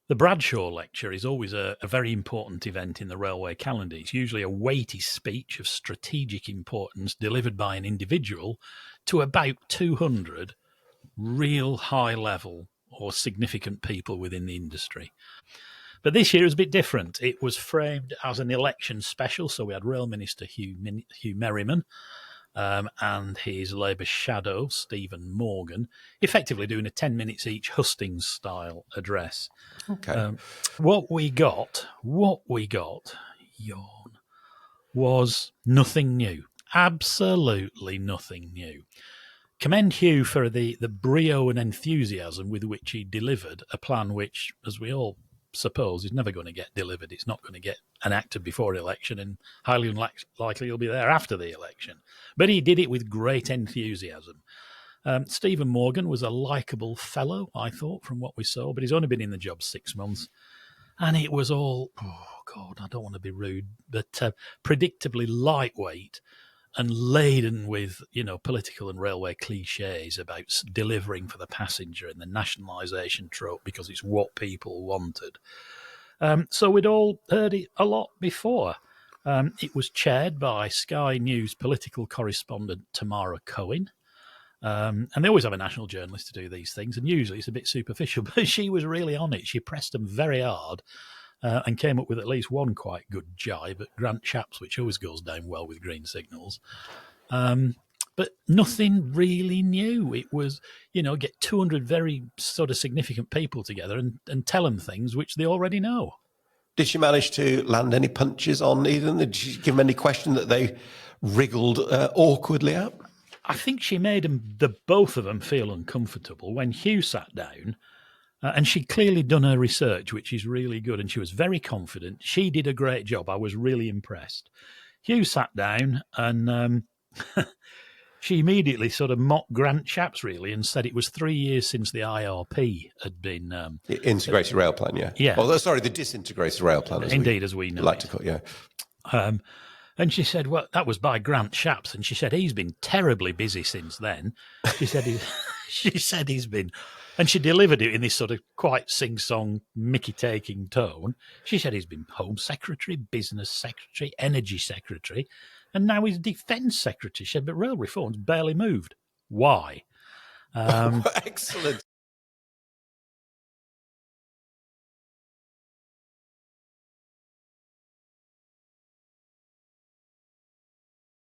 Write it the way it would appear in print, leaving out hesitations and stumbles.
The Bradshaw lecture is always a very important event in the railway calendar. It's usually a weighty speech of strategic importance delivered by an individual to about 200 real high-level or significant people within the industry. But this year is a bit different. It was framed as an election special, so we had Rail Minister Huw Merriman and his Labour shadow, Stephen Morgan, effectively doing a 10 minutes each hustings-style address. Okay. What we got, yawn, was nothing new. Absolutely nothing new. Commend Huw for the brio and enthusiasm with which he delivered a plan which, as we all suppose, is never going to get delivered. It's not going to get enacted before election, and highly unlikely he'll be there after the election. But he did it with great enthusiasm. Stephen Morgan was a likeable fellow, I thought, from what we saw, but he's only been in the job 6 months. And it was all, oh God, I don't want to be rude, but predictably lightweight and laden with, political and railway cliches about delivering for the passenger and the nationalisation trope because it's what people wanted. So we'd all heard it a lot before. It was chaired by Sky News political correspondent Tamara Cohen. And they always have a national journalist to do these things, and usually it's a bit superficial, but she was really on it. She pressed them very hard and came up with at least one quite good jibe at Grant Shapps, which always goes down well with green signals. But nothing really new. It was, get 200 very sort of significant people together and tell them things which they already know. Did she manage to land any punches on either? Did she give them any question that they wriggled awkwardly at? I think she made both of them feel uncomfortable when Huw sat down, and she'd clearly done her research, which is really good, and she was very confident. She did a great job. I was really impressed. Huw sat down, and she immediately sort of mocked Grant Shapps, really, and said it was 3 years since the IRP had been... the integrated rail plan, yeah. Yeah. Oh, sorry, the disintegrated rail plan. As we know like to call it, yeah. And she said, well, that was by Grant Shapps. And she said, he's been terribly busy since then. She said, he's been, and she delivered it in this sort of quite sing-song, Mickey-taking tone. She said he's been Home Secretary, Business Secretary, Energy Secretary, and now he's Defence Secretary. She said, but rail reform's barely moved. Why? Excellent.